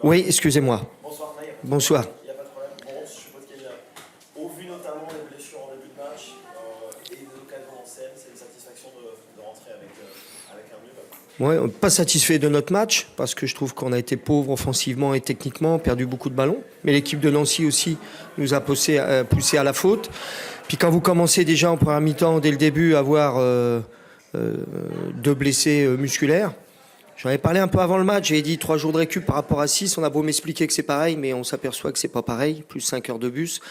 Oui, excusez-moi. Bonsoir Naïm. Bonsoir. Il n'y a pas de problème. Bon, je suppose qu'il y a, au vu notamment des blessures en début de match et des occasions en scène, c'est une satisfaction de rentrer avec un nul. Ouais, pas satisfait de notre match, parce que je trouve qu'on a été pauvre offensivement et techniquement, perdu beaucoup de ballons. Mais l'équipe de Nancy aussi nous a poussé à la faute. Puis quand vous commencez déjà en première mi-temps, dès le début, à avoir 2 blessés musculaires, j'en ai parlé un peu avant le match, j'ai dit 3 jours de récup par rapport à 6. On a beau m'expliquer que c'est pareil, mais on s'aperçoit que c'est pas pareil, plus 5 heures de bus.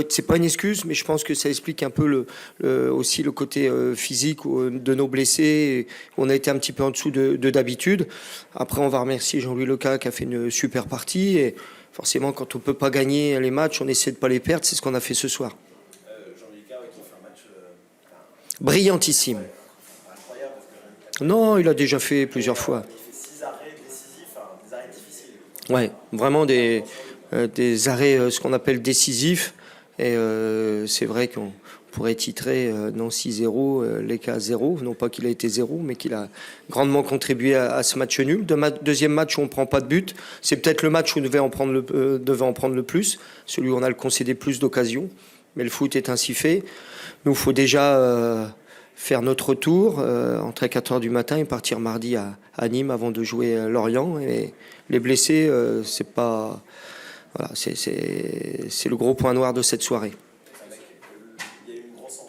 C'est pas une excuse, mais je pense que ça explique un peu aussi le côté physique de nos blessés. On a été un petit peu en dessous de d'habitude. Après, on va remercier Jean-Louis Leca qui a fait une super partie. Et forcément, quand on peut pas gagner les matchs, on essaie de pas les perdre. C'est ce qu'on a fait ce soir. Jean-Louis Leca qui fait un match Brillantissime. incroyable parce que Non, il a déjà fait plusieurs fois. il fait 6 arrêts décisifs, des arrêts difficiles. Ouais, vraiment des arrêts, ce qu'on appelle décisifs. Et c'est vrai qu'on pourrait titrer Nancy 0, Leca 0. Non pas qu'il a été 0, mais qu'il a grandement contribué à ce match nul. Deuxième match où on ne prend pas de but. C'est peut-être le match où on devait en prendre le plus. Celui où on a le concédé plus d'occasions. Mais le foot est ainsi fait. Nous, il faut déjà faire notre retour, entrer à 4h du matin et partir mardi à Nîmes avant de jouer Lorient. Et les blessés, c'est pas... Voilà, c'est le gros point noir de cette soirée. Il y a eu une grosse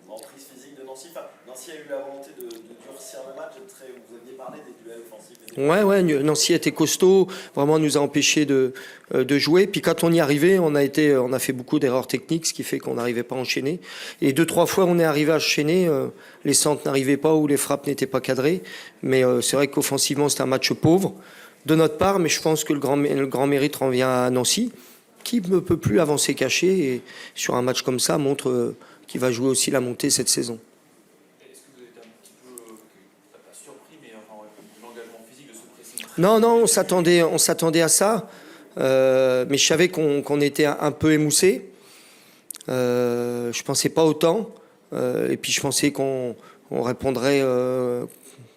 emprise physique de Nancy. Enfin, Nancy a eu la volonté de durcir le match. Vous aviez parlé des duels offensifs. Ouais, Nancy était costaud, vraiment nous a empêché de jouer. Puis quand on y arrivait, on a fait beaucoup d'erreurs techniques, ce qui fait qu'on n'arrivait pas à enchaîner. Et 2-3 fois, on est arrivé à enchaîner, les centres n'arrivaient pas ou les frappes n'étaient pas cadrées. Mais c'est vrai qu'offensivement, c'était un match pauvre de notre part, mais je pense que le grand mérite revient à Nancy, qui ne peut plus avancer caché et sur un match comme ça montre qu'il va jouer aussi la montée cette saison. Est-ce que vous avez été un petit peu, pas surpris, mais enfin, l'engagement physique de ce pressing? Non, on s'attendait à ça, mais je savais qu'on était un peu émoussé. Je pensais pas autant, et puis je pensais qu'on répondrait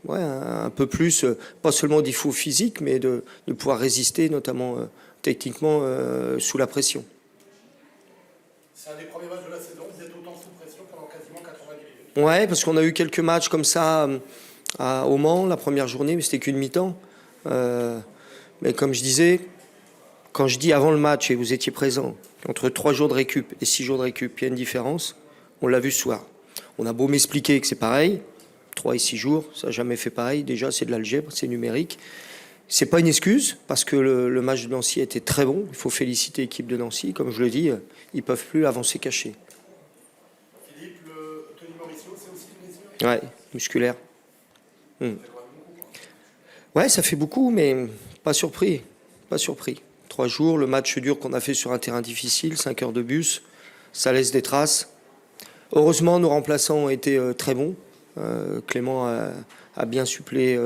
un peu plus, pas seulement des faux physiques, mais de pouvoir résister, notamment techniquement, sous la pression. C'est un des premiers matchs de la saison, vous êtes autant sous pression pendant quasiment 90 minutes. Ouais, parce qu'on a eu quelques matchs comme ça au Mans, la première journée, mais c'était qu'une mi-temps. Mais comme je disais, quand je dis avant le match, et vous étiez présent, entre 3 jours de récup et 6 jours de récup, il y a une différence. On l'a vu ce soir. On a beau m'expliquer que c'est pareil, 3 et 6 jours, ça n'a jamais fait pareil. Déjà, c'est de l'algèbre, c'est numérique. C'est pas une excuse, parce que le match de Nancy a été très bon. Il faut féliciter l'équipe de Nancy. Comme je le dis, ils peuvent plus avancer cachés. Philippe, Tony Mauricio, c'est aussi une blessure? Ouais, musculaire. Ouais, ça fait beaucoup, mais pas surpris. Pas surpris. 3 jours, le match dur qu'on a fait sur un terrain difficile, 5 heures de bus, ça laisse des traces. Heureusement, nos remplaçants ont été très bons. Clément a bien supplé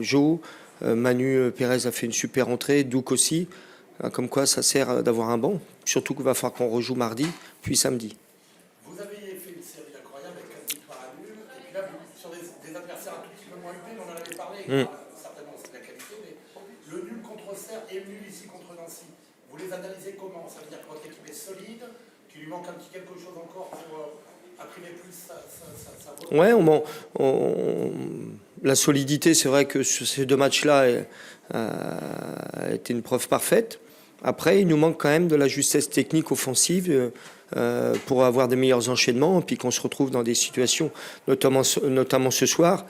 Joe. Manu Pérez a fait une super entrée. Douk aussi. Comme quoi, ça sert d'avoir un banc. Surtout qu'il va falloir qu'on rejoue mardi, puis samedi. Vous avez fait une série incroyable avec 4 victoires à nul, et puis là, sur des adversaires un tout petit peu moins huppés, on en avait parlé, certainement c'est de la qualité, mais le nul contre Auxerre et le nul ici contre Nancy, vous les analysez comment? Ça veut dire que votre équipe est solide, qu'il lui manque un petit quelque chose encore pour imprimer plus sa Ouais, la solidité, c'est vrai que sur ces 2 matchs-là a été une preuve parfaite. Après, il nous manque quand même de la justesse technique offensive pour avoir des meilleurs enchaînements, et puis qu'on se retrouve dans des situations, notamment ce soir,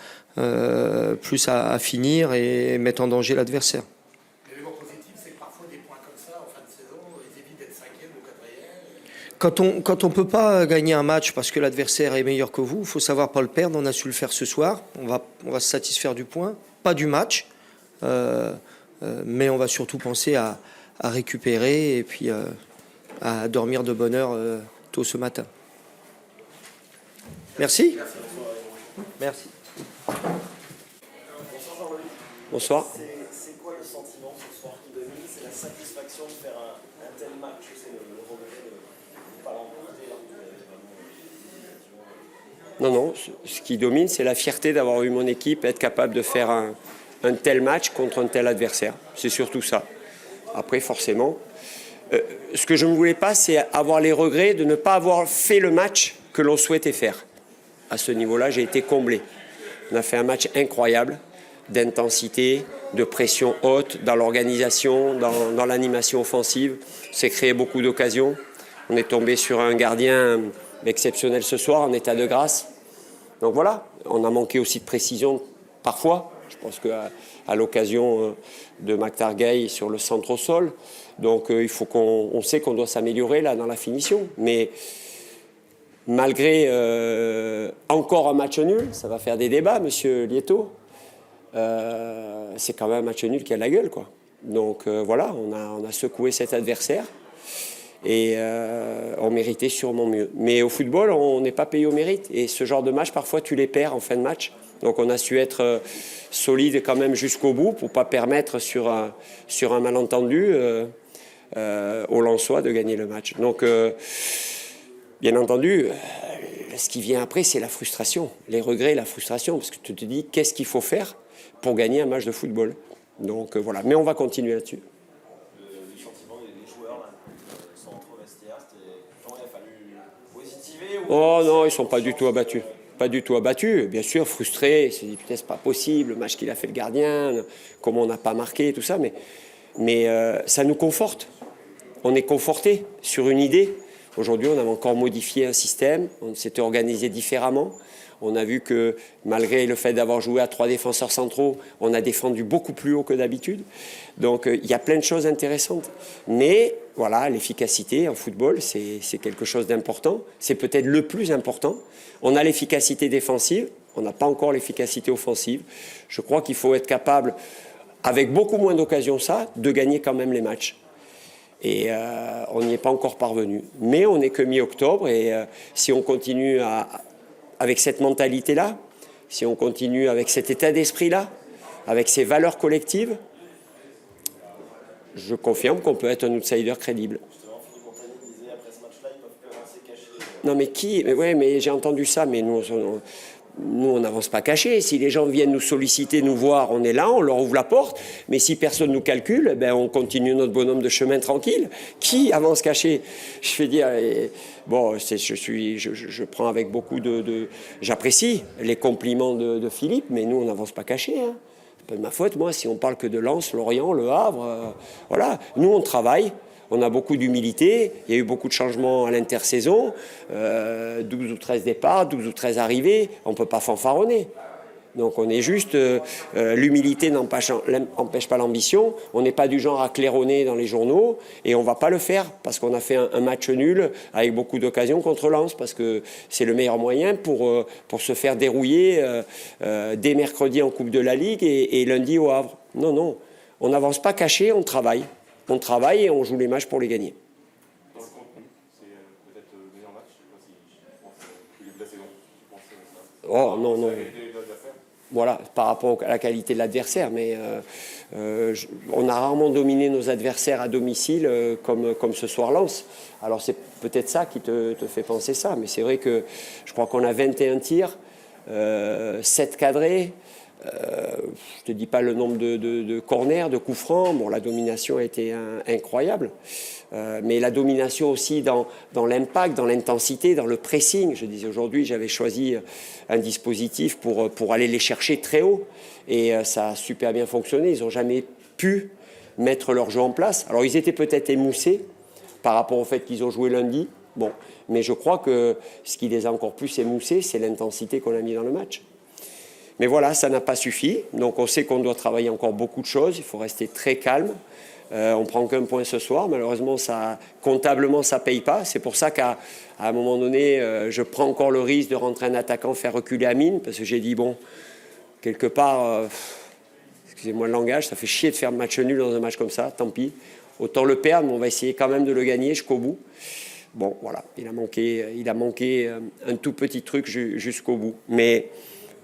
plus à finir et mettre en danger l'adversaire. L'élément positif, c'est que parfois des points comme ça, en fin de saison, ils évitent d'être 5e ou 4e. Quand on peut pas gagner un match parce que l'adversaire est meilleur que vous, il faut savoir pas le perdre. On a su le faire ce soir. On va se satisfaire du point, pas du match, mais on va surtout penser à récupérer et puis à dormir de bonne heure tôt ce matin. Merci. Merci. Bonsoir. C'est quoi le sentiment ce soir qui domine? C'est la satisfaction de faire un tel match ou c'est le regret de ne pas l'emporter? Non, ce qui domine, c'est la fierté d'avoir eu mon équipe, être capable de faire un tel match contre un tel adversaire. C'est surtout ça. Après, forcément. Ce que je ne voulais pas, c'est avoir les regrets de ne pas avoir fait le match que l'on souhaitait faire. À ce niveau-là, j'ai été comblé. On a fait un match incroyable, d'intensité, de pression haute, dans l'organisation, dans l'animation offensive. C'est créé beaucoup d'occasions. On est tombé sur un gardien exceptionnel ce soir, en état de grâce. Donc voilà, on a manqué aussi de précision parfois. Je pense qu'à l'occasion de McTargay sur le centre au sol. Donc il faut on sait qu'on doit s'améliorer là dans la finition. Mais malgré encore un match nul, ça va faire des débats, monsieur Lieto. C'est quand même un match nul qui a la gueule, quoi. Donc voilà, on a secoué cet adversaire et on méritait sûrement mieux. Mais au football, on n'est pas payé au mérite. Et ce genre de match, parfois, tu les perds en fin de match. Donc on a su être solide quand même jusqu'au bout pour ne pas permettre sur un malentendu aux Lensois de gagner le match. Donc bien entendu, ce qui vient après, c'est la frustration, les regrets, la frustration, parce que tu te dis qu'est-ce qu'il faut faire pour gagner un match de football. Donc voilà, mais on va continuer là-dessus. Le sentiment des joueurs là, sans trop vestiaire, il a fallu positiver ou... Oh non, ils ne sont pas du tout abattus. Pas du tout abattus, bien sûr, frustrés. Ils se disent putain, c'est pas possible, le match qu'il a fait le gardien, comment on n'a pas marqué, tout ça, mais ça nous conforte. On est conforté sur une idée. Aujourd'hui, on a encore modifié un système, on s'était organisé différemment. On a vu que malgré le fait d'avoir joué à 3 défenseurs centraux, on a défendu beaucoup plus haut que d'habitude. Donc il y a plein de choses intéressantes. Mais voilà, l'efficacité en football, c'est quelque chose d'important. C'est peut-être le plus important. On a l'efficacité défensive, on n'a pas encore l'efficacité offensive. Je crois qu'il faut être capable, avec beaucoup moins d'occasions de gagner quand même les matchs. Et on n'y est pas encore parvenu. Mais on n'est que mi-octobre et si on continue avec cette mentalité-là, si on continue avec cet état d'esprit-là, avec ces valeurs collectives, je confirme qu'on peut être un outsider crédible. Justement, Philippe Montagny disait après ce match-là, ils peuvent avancer cachés. Non mais qui ? Mais j'ai entendu ça, mais nous on n'avance pas caché. Si les gens viennent nous solliciter, nous voir, on est là, on leur ouvre la porte. Mais si personne ne nous calcule, on continue notre bonhomme de chemin tranquille. Qui avance caché ? Je fais dire... Bon, je prends avec beaucoup j'apprécie les compliments de Philippe, mais nous, on n'avance pas caché. Hein. C'est pas de ma faute, moi, si on parle que de Lens, Lorient, Le Havre. Voilà. Nous, on travaille. On a beaucoup d'humilité. Il y a eu beaucoup de changements à l'intersaison. 12 ou 13 départs, 12 ou 13 arrivées. On ne peut pas fanfaronner. Donc on est juste, l'humilité n'empêche pas l'ambition, on n'est pas du genre à claironner dans les journaux et on ne va pas le faire parce qu'on a fait un match nul avec beaucoup d'occasions contre Lens parce que c'est le meilleur moyen pour se faire dérouiller dès mercredi en Coupe de la Ligue et lundi au Havre. Non, on n'avance pas caché, on travaille. On travaille et on joue les matchs pour les gagner. Dans le contenu, c'est peut-être le meilleur match, je pense, au début de la saison. Oh non. Voilà, par rapport à la qualité de l'adversaire, mais on a rarement dominé nos adversaires à domicile comme ce soir Lens. Alors c'est peut-être ça qui te fait penser ça, mais c'est vrai que je crois qu'on a 21 tirs, 7 cadrés, je ne te dis pas le nombre de corners, de coups francs, bon la domination a été incroyable. Mais la domination aussi dans l'impact, dans l'intensité, dans le pressing. Je disais aujourd'hui, j'avais choisi un dispositif pour aller les chercher très haut. Et ça a super bien fonctionné. Ils n'ont jamais pu mettre leur jeu en place. Alors, ils étaient peut-être émoussés par rapport au fait qu'ils ont joué lundi. Bon, mais je crois que ce qui les a encore plus émoussés, c'est l'intensité qu'on a mis dans le match. Mais voilà, ça n'a pas suffi. Donc, on sait qu'on doit travailler encore beaucoup de choses. Il faut rester très calme. On prend qu'un point ce soir. Malheureusement, comptablement, ça ne paye pas. C'est pour ça qu'à un moment donné, je prends encore le risque de rentrer un attaquant, faire reculer Amine, parce que j'ai dit, bon, quelque part, excusez-moi le langage, ça fait chier de faire match nul dans un match comme ça, tant pis. Autant le perdre, mais on va essayer quand même de le gagner jusqu'au bout. Bon, voilà, il a manqué un tout petit truc jusqu'au bout. Mais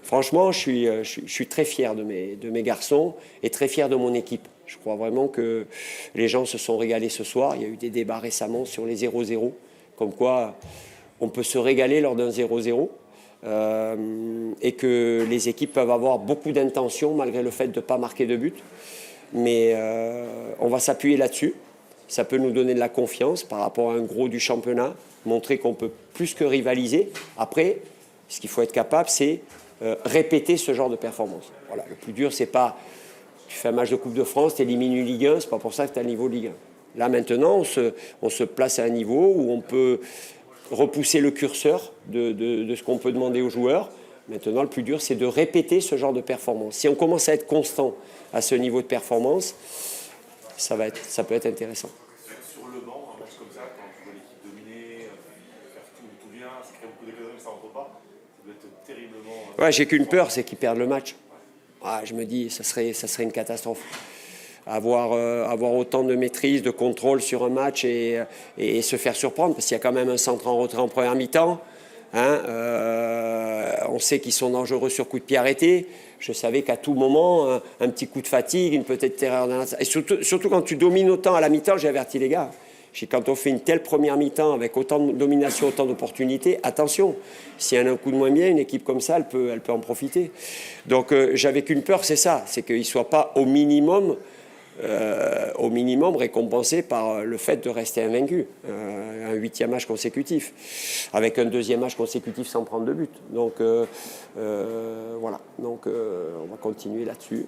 franchement, je suis très fier de mes garçons et très fier de mon équipe. Je crois vraiment que les gens se sont régalés ce soir. Il y a eu des débats récemment sur les 0-0, comme quoi on peut se régaler lors d'un 0-0 et que les équipes peuvent avoir beaucoup d'intentions malgré le fait de ne pas marquer de but. Mais on va s'appuyer là-dessus. Ça peut nous donner de la confiance par rapport à un gros du championnat, montrer qu'on peut plus que rivaliser. Après, ce qu'il faut être capable, c'est répéter ce genre de performance. Voilà, le plus dur, c'est pas tu fais un match de Coupe de France, tu élimines une Ligue 1, c'est pas pour ça que tu as le niveau Ligue 1. Là, maintenant, on se place à un niveau où on peut repousser le curseur de ce qu'on peut demander aux joueurs. Maintenant, le plus dur, c'est de répéter ce genre de performance. Si on commence à être constant à ce niveau de performance, ça peut être intéressant. Sur le banc, un match comme ça, quand tu vois l'équipe dominer, faire tout bien, ça crée beaucoup d'occasions, ça ne rentre pas, ça doit être terriblement... Ouais, j'ai qu'une peur, c'est qu'ils perdent le match. Ah, je me dis, ça serait une catastrophe. Avoir autant de maîtrise, de contrôle sur un match et se faire surprendre, parce qu'il y a quand même un centre en retrait en première mi-temps. Hein, on sait qu'ils sont dangereux sur coup de pied arrêté. Je savais qu'à tout moment, un petit coup de fatigue, une petite erreur. Et surtout quand tu domines autant à la mi-temps, j'ai averti les gars. Quand on fait une telle première mi-temps avec autant de domination, autant d'opportunités, attention, s'il y a un coup de moins bien, une équipe comme ça, elle peut en profiter. Donc j'avais qu'une peur, c'est ça, c'est qu'ils ne soient pas au minimum récompensés par le fait de rester invaincus. Un 8e match consécutif, avec un 2e match consécutif sans prendre de but. Donc voilà, donc on va continuer là-dessus,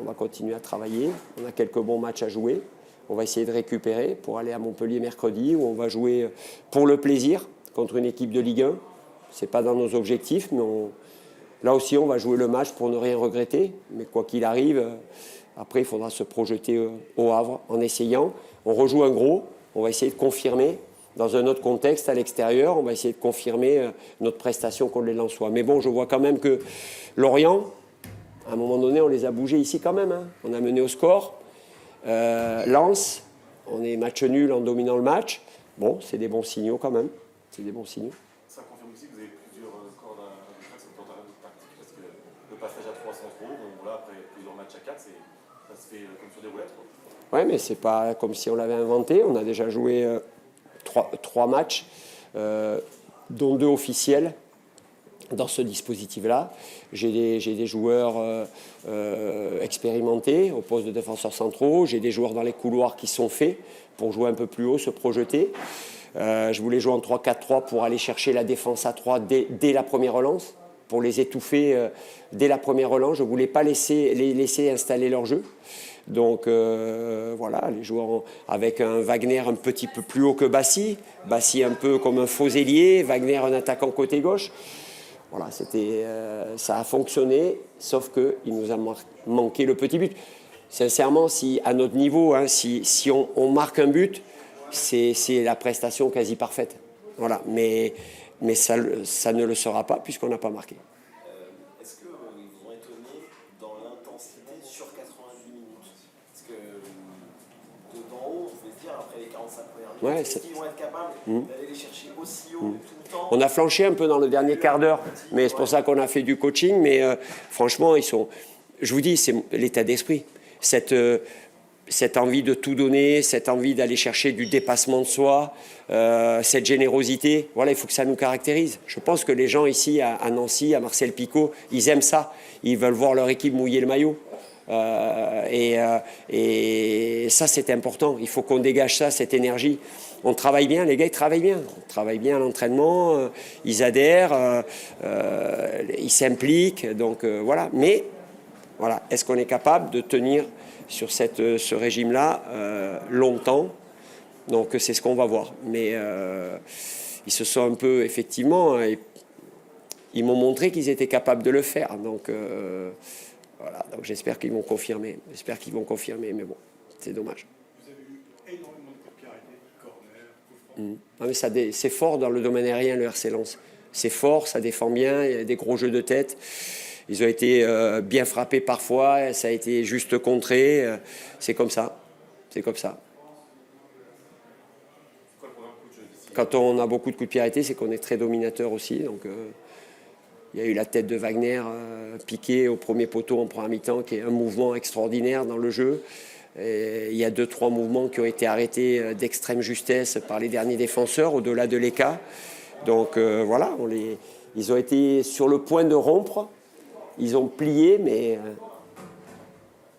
on va continuer à travailler, on a quelques bons matchs à jouer. On va essayer de récupérer pour aller à Montpellier mercredi, où on va jouer pour le plaisir contre une équipe de Ligue 1. Ce n'est pas dans nos objectifs, mais là aussi, on va jouer le match pour ne rien regretter. Mais quoi qu'il arrive, après, il faudra se projeter au Havre en essayant. On rejoue un gros, on va essayer de confirmer dans un autre contexte à l'extérieur. On va essayer de confirmer notre prestation contre les Lensois. Mais bon, je vois quand même que Lorient, à un moment donné, on les a bougés ici quand même. Hein. On a mené au score. Lens, on est match nul en dominant le match. Bon, c'est des bons signaux quand même. C'est des bons signaux. Ça confirme aussi que vous avez plusieurs cordes à défense dans ta tactique, parce que le passage à 3 sans trop, bon, là, après plusieurs matchs à 4, ça se fait comme sur des roulettes. Oui, mais c'est pas comme si on l'avait inventé. On a déjà joué 3 matchs, dont 2 officiels. Dans ce dispositif-là, j'ai des joueurs expérimentés au poste de défenseurs centraux, j'ai des joueurs dans les couloirs qui sont faits pour jouer un peu plus haut, se projeter. Je voulais jouer en 3-4-3 pour aller chercher la défense à 3 dès la première relance, pour les étouffer dès la première relance. Je ne voulais pas les laisser installer leur jeu. Donc voilà, les joueurs avec un Wagner un petit peu plus haut que Bassi un peu comme un faux ailier, Wagner un attaquant côté gauche. Voilà, ça a fonctionné, sauf qu'il nous a manqué le petit but. Sincèrement, si à notre niveau, hein, si on marque un but, c'est la prestation quasi parfaite. Voilà, mais ça ne le sera pas puisqu'on n'a pas marqué. Est-ce que ils vous ont étonné dans l'intensité sur 90 minutes? Parce que d'en haut, on peut se dire, après les 45 premières minutes, est-ce qu'ils vont être capables d'aller les chercher aussi haut tout le temps? On a flanché un peu dans le dernier quart d'heure, mais c'est pour ça qu'on a fait du coaching. Mais franchement, je vous dis, c'est l'état d'esprit. Cette envie de tout donner, cette envie d'aller chercher du dépassement de soi, cette générosité, voilà, il faut que ça nous caractérise. Je pense que les gens ici à Nancy, à Marcel Picot, ils aiment ça. Ils veulent voir leur équipe mouiller le maillot. Et ça, c'est important. Il faut qu'on dégage ça, cette énergie. On travaille bien, les gars, ils travaillent bien. On travaille bien à l'entraînement, ils adhèrent, ils s'impliquent. Donc voilà. Mais voilà, est-ce qu'on est capable de tenir sur ce régime-là longtemps? Donc c'est ce qu'on va voir. Mais ils se sont un peu, effectivement, ils m'ont montré qu'ils étaient capables de le faire. Donc voilà, donc j'espère qu'ils vont confirmer. Mais bon, c'est dommage. Vous avez eu énormément de coups de pied arrêtés, corner, mais c'est fort dans le domaine aérien, le RC Lens. C'est fort, ça défend bien, il y a des gros jeux de tête. Ils ont été bien frappés parfois, ça a été juste contré. C'est comme ça. C'est comme ça. Quand on a beaucoup de coups de pied arrêtés, c'est qu'on est très dominateur aussi. Donc, il y a eu la tête de Wagner piquée au premier poteau en première mi-temps, qui est un mouvement extraordinaire dans le jeu. Et il y a 2-3 mouvements qui ont été arrêtés d'extrême justesse par les derniers défenseurs, au-delà de l'ECA. Donc voilà, ils ont été sur le point de rompre. Ils ont plié, mais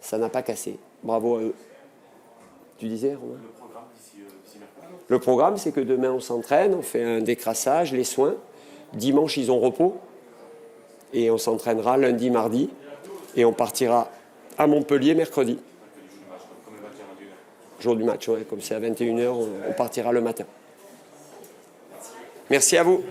ça n'a pas cassé. Bravo à eux. Tu disais, Romain ? Le programme d'ici mercredi. Le programme, c'est que demain, on s'entraîne, on fait un décrassage, les soins. Dimanche, ils ont repos. Et on s'entraînera lundi, mardi. Et on partira à Montpellier mercredi. Jour du match, ouais, comme c'est à 21h, on partira le matin. Merci à vous.